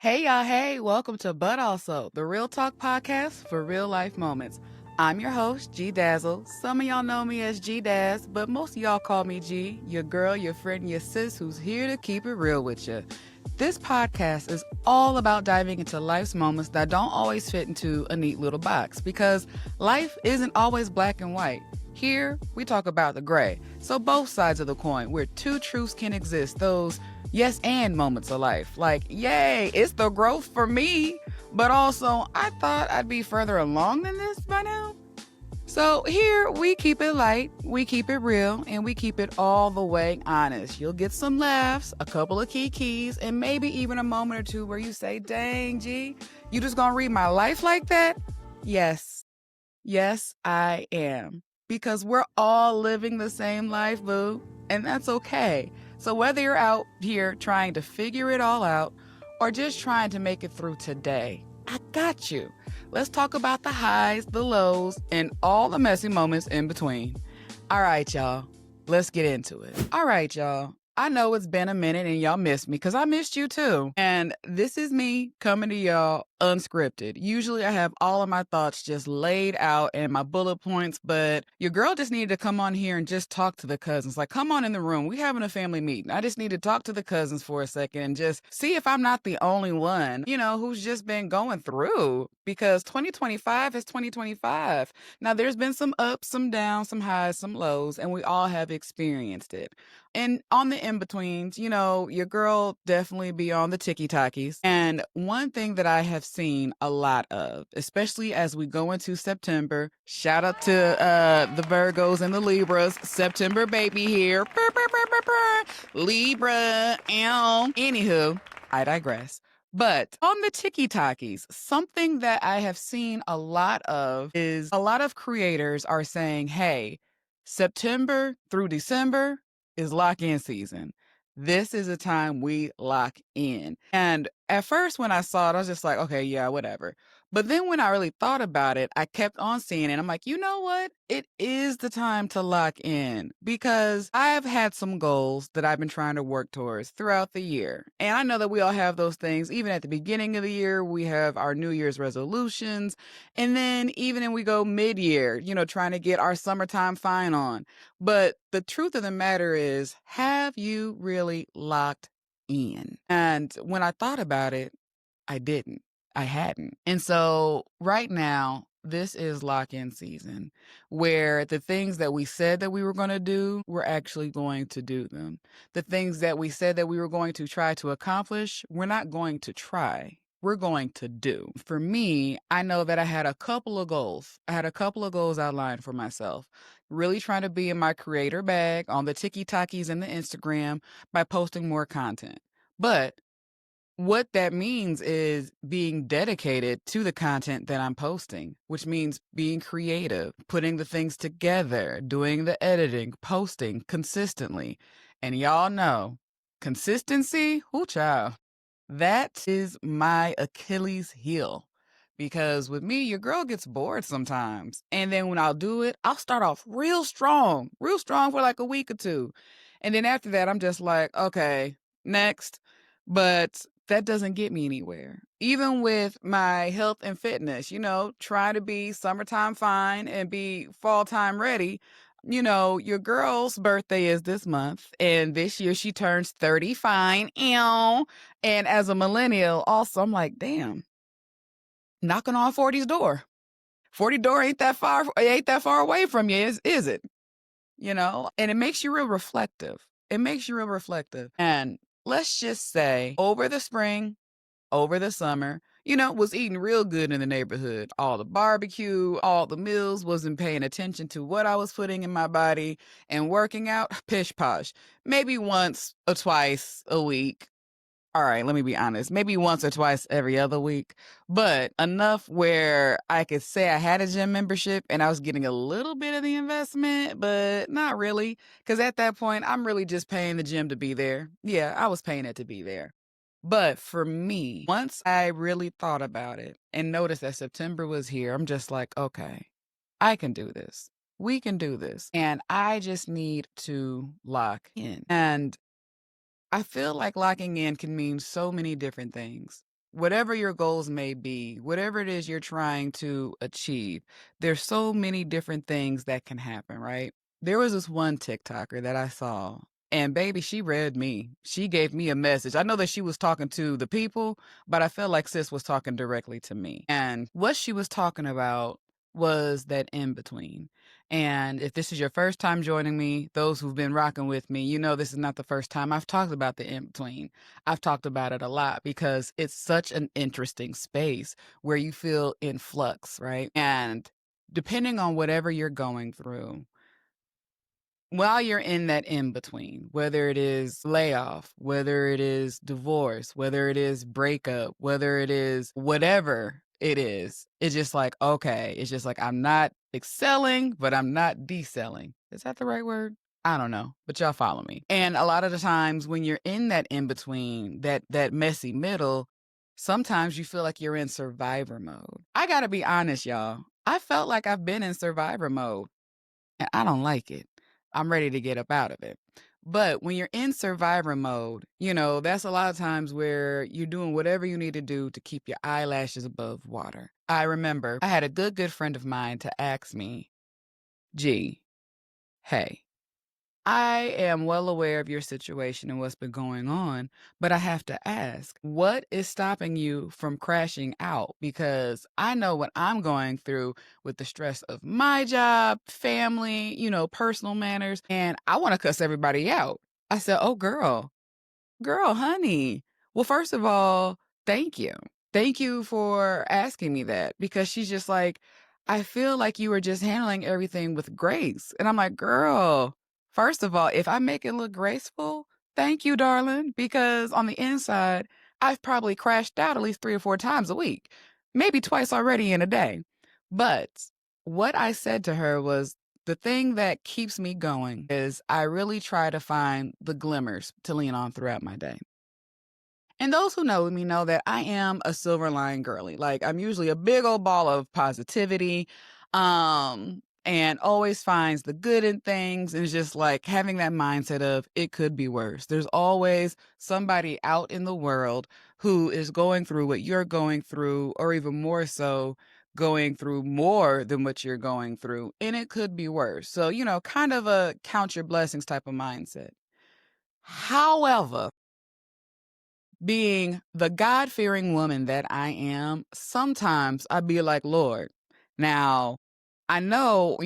Hey y'all, hey, welcome to But Also, the Real Talk podcast for real life moments. I'm your host, G Dazzle. Some of y'all know me as G Daz, but most of y'all call me G, your girl, your friend, your sis who's here to keep it real with you. This podcast is all about diving into life's moments that don't always fit into a neat little box because life isn't always black and white. Here, we talk about the gray. So, both sides of the coin, where two truths can exist, those yes and moments of life. Like, yay, it's the growth for me. But also, I thought I'd be further along than this by now. So here we keep it light, we keep it real, and we keep it all the way honest. You'll get some laughs, a couple of keys, and maybe even a moment or two where you say, dang, G, you just gonna read my life like that? Yes. Yes, I am. Because we're all living the same life, boo, and that's okay. So whether you're out here trying to figure it all out or just trying to make it through today, I got you. Let's talk about the highs, the lows, and all the messy moments in between. All right, y'all. Let's get into it. All right, y'all. I know it's been a minute and y'all missed me because I missed you too. And this is me coming to y'all unscripted. Usually I have all of my thoughts just laid out and my bullet points, but your girl just needed to come on here and just talk to the cousins. Like, come on in the room. We having a family meeting. I just need to talk to the cousins for a second and just see if I'm not the only one, who's just been going through because 2025 is 2025. Now, there's been some ups, some downs, some highs, some lows, and we all have experienced it. And on the in-betweens, your girl definitely be on the tiki-takis. And one thing that I have seen a lot of, especially as we go into September, shout out to the Virgos and the Libras, September baby here. Brr, brr, brr, brr, brr. Libra, anywho, I digress. But on the tiki-takis, something that I have seen a lot of is a lot of creators are saying, hey, September through December is lock-in season. This is a time we lock in. And at first when I saw it, I was just like, okay, yeah, whatever. But then when I really thought about it, I kept on seeing it. I'm like, you know what? It is the time to lock in because I've had some goals that I've been trying to work towards throughout the year. And I know that we all have those things. Even at the beginning of the year, we have our New Year's resolutions. And then even when we go mid-year, trying to get our summertime fine on. But the truth of the matter is, have you really locked in? And when I thought about it, I didn't. I hadn't. And so right now, this is lock-in season where the things that we said that we were going to do, we're actually going to do them. The things that we said that we were going to try to accomplish, we're not going to try. We're going to do. For me, I know that I had a couple of goals. I had a couple of goals outlined for myself. Really trying to be in my creator bag on the TikToks and the Instagram by posting more content. But what that means is being dedicated to the content that I'm posting, which means being creative, putting the things together, doing the editing, posting consistently. And y'all know, consistency, ooh, child, that is my Achilles heel. Because with me, your girl gets bored sometimes. And then when I'll do it, I'll start off real strong for like a week or two. And then after that, I'm just like, okay, next. But that doesn't get me anywhere. Even with my health and fitness, trying to be summertime fine and be fall time ready. Your girl's birthday is this month, and this year she turns 30 fine. Ew. And as a millennial, also, I'm like, damn, knocking on 40's door. 40 door ain't that far away from you, is it? And it makes you real reflective. And let's just say over the spring, over the summer, was eating real good in the neighborhood. All the barbecue, all the meals, wasn't paying attention to what I was putting in my body and working out, pish posh. Maybe once or twice a week. All right, let me be honest. Maybe once or twice every other week, but enough where I could say I had a gym membership and I was getting a little bit of the investment, but not really. Because at that point, I'm really just paying the gym to be there. Yeah, I was paying it to be there. But for me, once I really thought about it and noticed that September was here, I'm just like, okay, I can do this. We can do this. And I just need to lock in. And I feel like locking in can mean so many different things. whatever your goals may be, whatever it is you're trying to achieve, there's so many different things that can happen, right? There was this one TikToker that I saw, and baby, she read me. She gave me a message. I know that she was talking to the people, but I felt like sis was talking directly to me. And what she was talking about was that in between. And if this is your first time joining me, those who've been rocking with me, you know this is not the first time I've talked about the in between. I've talked about it a lot because it's such an interesting space where you feel in flux, right? And depending on whatever you're going through, while you're in that in between, whether it is layoff, whether it is divorce, whether it is breakup, whether it is whatever it is, it's just like, okay, it's just like I'm not excelling, but I'm not decelling. Is that the right word? I don't know, but y'all follow me. And a lot of the times when you're in that in between, that messy middle, sometimes you feel like you're in survivor mode. I got to be honest, y'all. I felt like I've been in survivor mode and I don't like it. I'm ready to get up out of it. But when you're in survivor mode, that's a lot of times where you're doing whatever you need to do to keep your eyelashes above water. I remember I had a good friend of mine to ask me, gee, hey, I am well aware of your situation and what's been going on, but I have to ask, what is stopping you from crashing out? Because I know what I'm going through with the stress of my job, family, personal manners, and I want to cuss everybody out. I said, oh, girl, honey. Well, first of all, thank you. Thank you for asking me that because she's just like, I feel like you were just handling everything with grace. And I'm like, girl, first of all, if I make it look graceful, thank you, darling, because on the inside, I've probably crashed out at least 3 or 4 times a week, maybe twice already in a day. But what I said to her was, the thing that keeps me going is I really try to find the glimmers to lean on throughout my day. And those who know me know that I am a silver line girly. Like I'm usually a big old ball of positivity, and always finds the good in things and is just like having that mindset of it could be worse. There's always somebody out in the world who is going through what you're going through, or even more so, going through more than what you're going through, and it could be worse. So, kind of a count your blessings type of mindset. However, being the God fearing woman that I am, sometimes I'd be like, Lord, now I know,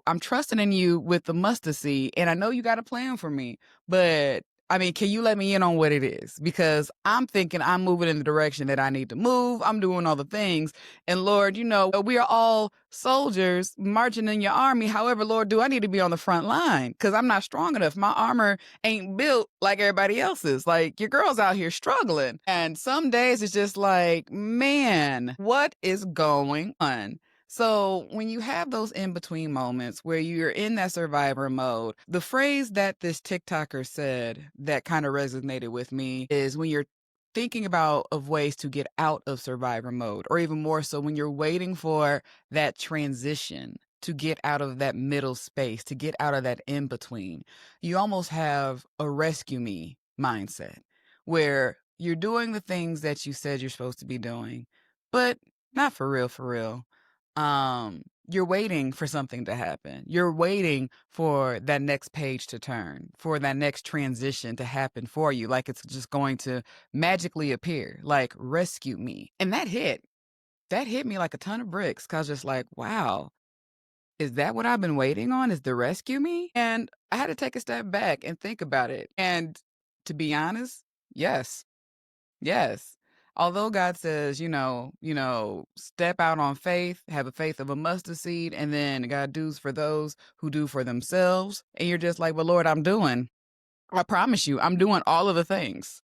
I'm trusting in you with the mustard seed, and I know you got a plan for me, but I mean, can you let me in on what it is? Because I'm thinking I'm moving in the direction that I need to move. I'm doing all the things. And Lord, we are all soldiers marching in your army. However, Lord, do I need to be on the front line? Because I'm not strong enough. My armor ain't built like everybody else's. Like your girl's out here struggling. And some days it's just like, man, what is going on? So when you have those in between moments where you're in that survivor mode, the phrase that this TikToker said that kind of resonated with me is when you're thinking about of ways to get out of survivor mode, or even more so when you're waiting for that transition to get out of that middle space, to get out of that in between, you almost have a rescue me mindset where you're doing the things that you said you're supposed to be doing, but not for real, for real. You're waiting for something to happen. You're waiting for that next page to turn, for that next transition to happen for you. Like it's just going to magically appear, like rescue me. And that hit me like a ton of bricks. Cause just like, wow, is that what I've been waiting on? Is the rescue me? And I had to take a step back and think about it. And to be honest, yes. Yes. Although God says, step out on faith, have a faith of a mustard seed, and then God does for those who do for themselves. And you're just like, well, Lord, I promise you, I'm doing all of the things.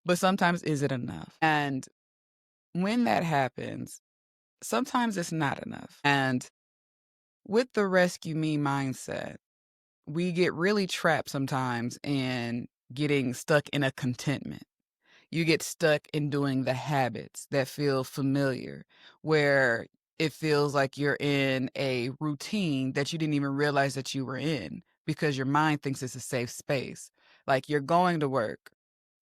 But sometimes is it enough? And when that happens, sometimes it's not enough. And with the rescue me mindset, we get really trapped sometimes in getting stuck in a contentment. You get stuck in doing the habits that feel familiar, where it feels like you're in a routine that you didn't even realize that you were in because your mind thinks it's a safe space. Like you're going to work,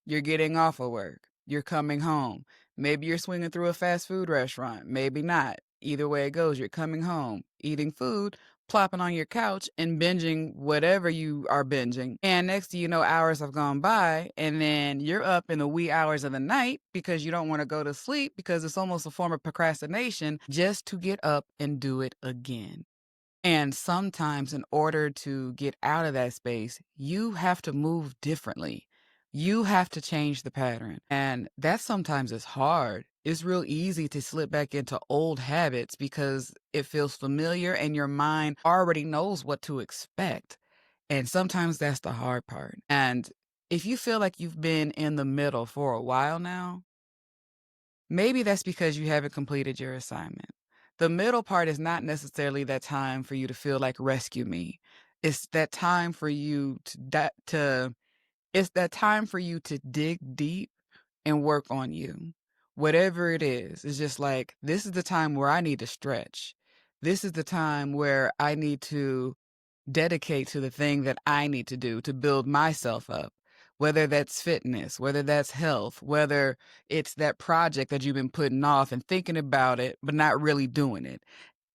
you're getting off of work, you're coming home. Maybe you're swinging through a fast food restaurant, maybe not. Either way it goes, you're coming home, eating food, plopping on your couch and binging whatever you are binging. And next thing you know, hours have gone by, and then you're up in the wee hours of the night because you don't want to go to sleep because it's almost a form of procrastination just to get up and do it again. And sometimes, in order to get out of that space, you have to move differently. You have to change the pattern. And that sometimes is hard. It's real easy to slip back into old habits because it feels familiar and your mind already knows what to expect. And sometimes that's the hard part. And if you feel like you've been in the middle for a while now, maybe that's because you haven't completed your assignment. The middle part is not necessarily that time for you to feel like rescue me. It's that time for you it's that time for you to dig deep and work on you. Whatever it is, it's just like this is the time where I need to stretch. This is the time where I need to dedicate to the thing that I need to do to build myself up, whether that's fitness, whether that's health, whether it's that project that you've been putting off and thinking about it, but not really doing it.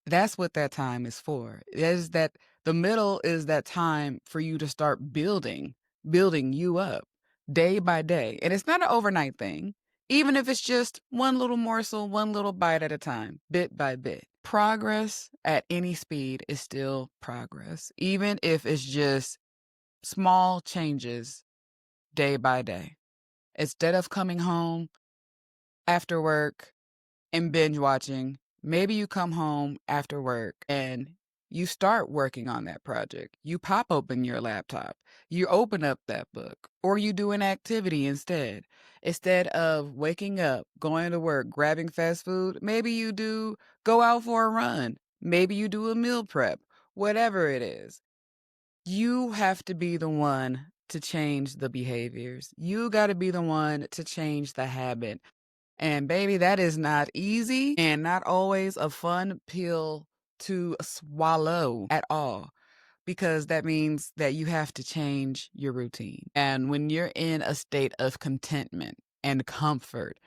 That's what that time is for. It is that the middle is that time for you to start building you up day by day. And it's not an overnight thing, even if it's just one little morsel, one little bite at a time, bit by bit. Progress at any speed is still progress, even if it's just small changes day by day. Instead of coming home after work and binge watching, maybe you come home after work and you start working on that project. You pop open your laptop, you open up that book, or you do an activity instead. Instead of waking up, going to work, grabbing fast food, maybe you do go out for a run. Maybe you do a meal prep, whatever it is. You have to be the one to change the behaviors. You got to be the one to change the habit. And baby, that is not easy and not always a fun pill to swallow at all, because that means that you have to change your routine. And when you're in a state of contentment and comfort,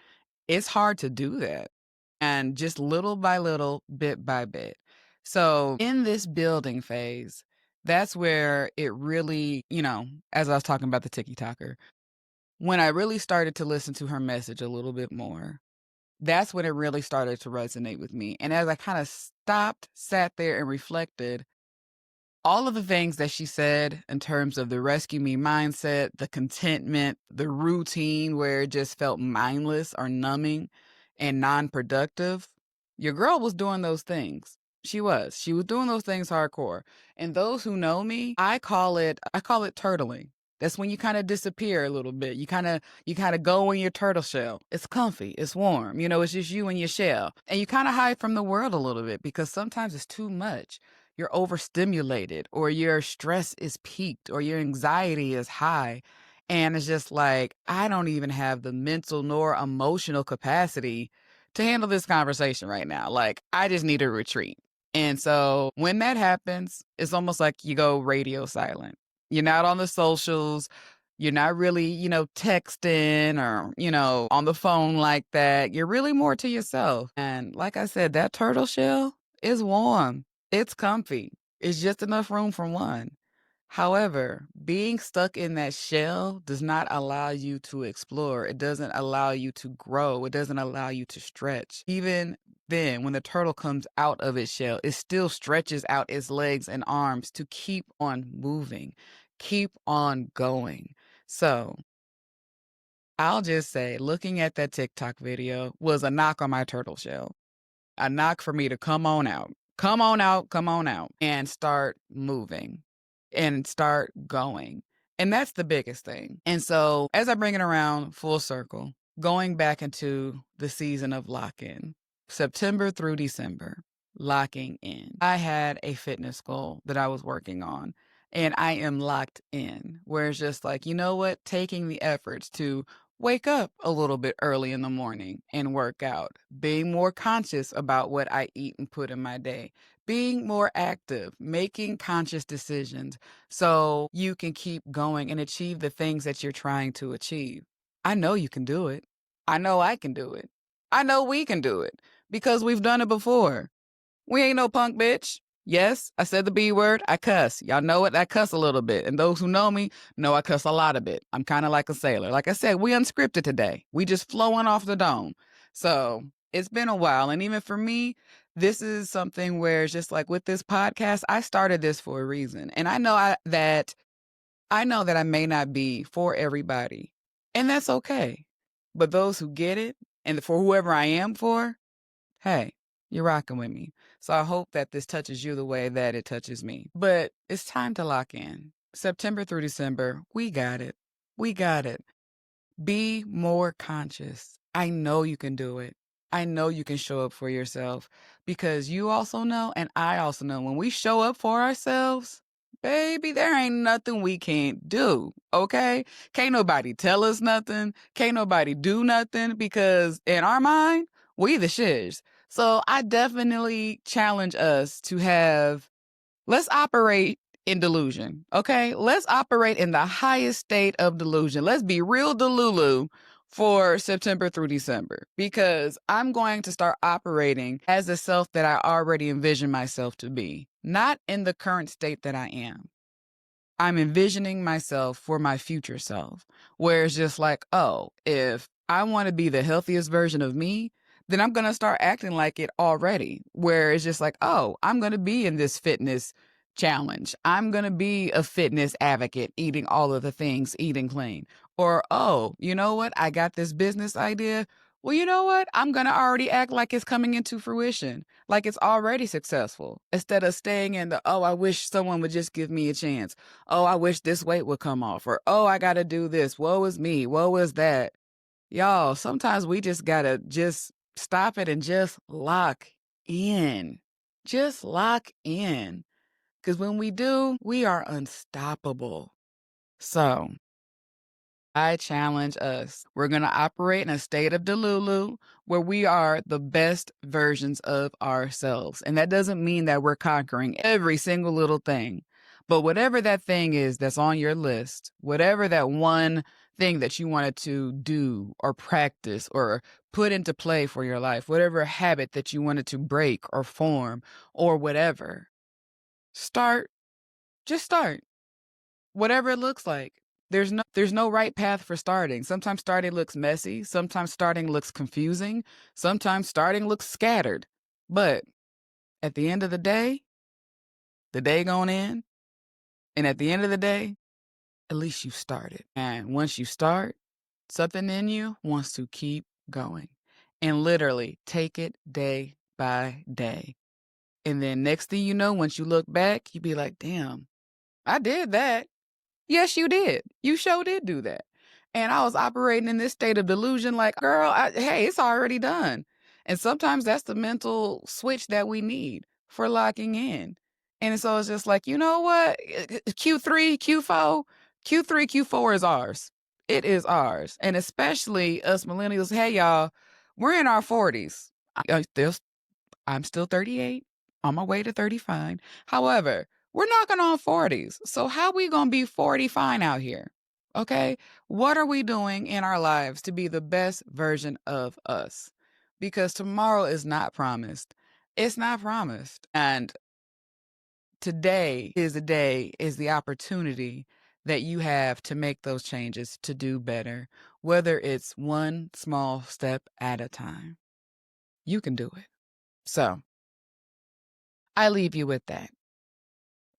it's hard to do that. And just little by little, bit by bit. So in this building phase, that's where it really, as I was talking about the TikToker, when I really started to listen to her message a little bit more, that's when it really started to resonate with me. And as I kind of stopped, sat there and reflected, all of the things that she said in terms of the rescue me mindset, the contentment, the routine where it just felt mindless or numbing and non-productive, your girl was doing those things. She was. She was doing those things hardcore. And those who know me, I call it turtling. That's when you kind of disappear a little bit. You kind of go in your turtle shell. It's comfy, it's warm, it's just you and your shell. And you kind of hide from the world a little bit because sometimes it's too much. You're overstimulated, or your stress is peaked, or your anxiety is high. And it's just like, I don't even have the mental nor emotional capacity to handle this conversation right now. Like, I just need a retreat. And so when that happens, it's almost like you go radio silent. You're not on the socials. You're not really, texting or, on the phone like that. You're really more to yourself. And like I said, that turtle shell is warm. It's comfy. It's just enough room for one. However, being stuck in that shell does not allow you to explore. It doesn't allow you to grow. It doesn't allow you to stretch. Even then, when the turtle comes out of its shell, it still stretches out its legs and arms to keep on moving, keep on going. So I'll just say, looking at that TikTok video was a knock on my turtle shell, a knock for me to come on out, come on out, come on out, and start moving and start going. And that's the biggest thing. And so as I bring it around full circle, going back into the season of lock in, September through December, locking in. I had a fitness goal that I was working on, and I am locked in, where it's just like, you know what? Taking the efforts to wake up a little bit early in the morning and work out, being more conscious about what I eat and put in my day, being more active, making conscious decisions so you can keep going and achieve the things that you're trying to achieve. I know you can do it. I know I can do it. I know we can do it because we've done it before. We ain't no punk bitch. Yes, I said the B word. I cuss. Y'all know it. I cuss a little bit. And those who know me know I cuss a lot of it. I'm kind of like a sailor. Like I said, we unscripted today. We just flowing off the dome. So it's been a while. And even for me, this is something where it's just like with this podcast, I started this for a reason. And that I may not be for everybody. And that's okay. But those who get it, and for whoever I am for, hey, you're rocking with me. So I hope that this touches you the way that it touches me. But it's time to lock in. September through December, we got it. We got it. Be more conscious. I know you can do it. I know you can show up for yourself because you also know, and I also know, when we show up for ourselves, baby, there ain't nothing we can't do, okay? Can't nobody tell us nothing. Can't nobody do nothing because in our mind, we the shiz. So I definitely challenge us to let's operate in delusion, okay? Let's operate in the highest state of delusion. Let's be real Delulu for September through December because I'm going to start operating as the self that I already envision myself to be, not in the current state that I am. I'm envisioning myself for my future self, where it's just like, oh, if I want to be the healthiest version of me, then I'm going to start acting like it already, where it's just like, oh, I'm going to be in this fitness challenge. I'm going to be a fitness advocate, eating all of the things, eating clean. Or, oh, you know what? I got this business idea. Well, you know what? I'm going to already act like it's coming into fruition, like it's already successful, instead of staying in the, oh, I wish someone would just give me a chance. Oh, I wish this weight would come off. Or, oh, I got to do this. Woe is me. Woe is that. Y'all, sometimes we just got to just stop it and just lock in. Just lock in. Because when we do, we are unstoppable. So I challenge us. We're going to operate in a state of Delulu where we are the best versions of ourselves. And that doesn't mean that we're conquering every single little thing. But whatever that thing is that's on your list, whatever that one thing that you wanted to do or practice or put into play for your life, whatever habit that you wanted to break or form or whatever, just start. Whatever it looks like. There's no right path for starting. Sometimes starting looks messy. Sometimes starting looks confusing. Sometimes starting looks scattered. But at the end of the day going in, and at the end of the day, at least you started. And once you start, something in you wants to keep going. And literally take it day by day. And then next thing you know, once you look back, you be like, damn, I did that. Yes, you did. You sure did do that. And I was operating in this state of delusion like, girl, hey, it's already done. And sometimes that's the mental switch that we need for locking in. And so it's just like, you know what? Q3, Q4, Q3, Q4 is ours. It is ours. And especially us millennials, hey, y'all, we're in our 40s. I'm still 38, on my way to 35. However, we're knocking on 40s. So how we going to be 40 fine out here? Okay? What are we doing in our lives to be the best version of us? Because tomorrow is not promised. It's not promised. And today is the opportunity that you have to make those changes to do better, whether it's one small step at a time. You can do it. So I leave you with that.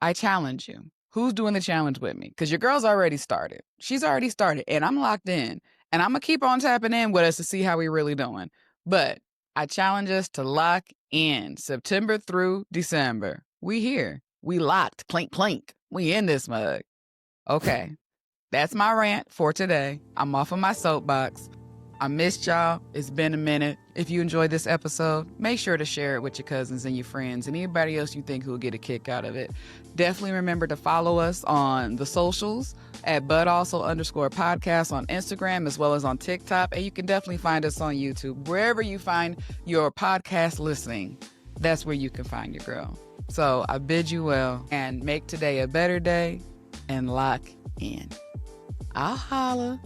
I challenge you. Who's doing the challenge with me? Because your girl's already started. She's already started, and I'm locked in. And I'm going to keep on tapping in with us to see how we really doing. But I challenge us to lock in September through December. We here. We locked. Clink, clink. We in this mug. Okay. That's my rant for today. I'm off of my soapbox. I missed y'all. It's been a minute. If you enjoyed this episode, make sure to share it with your cousins and your friends and anybody else you think who will get a kick out of it. Definitely remember to follow us on the socials at @ButAlso_podcast on Instagram as well as on TikTok. And you can definitely find us on YouTube. Wherever you find your podcast listening, that's where you can find your girl. So I bid you well and make today a better day and lock in. I'll holla.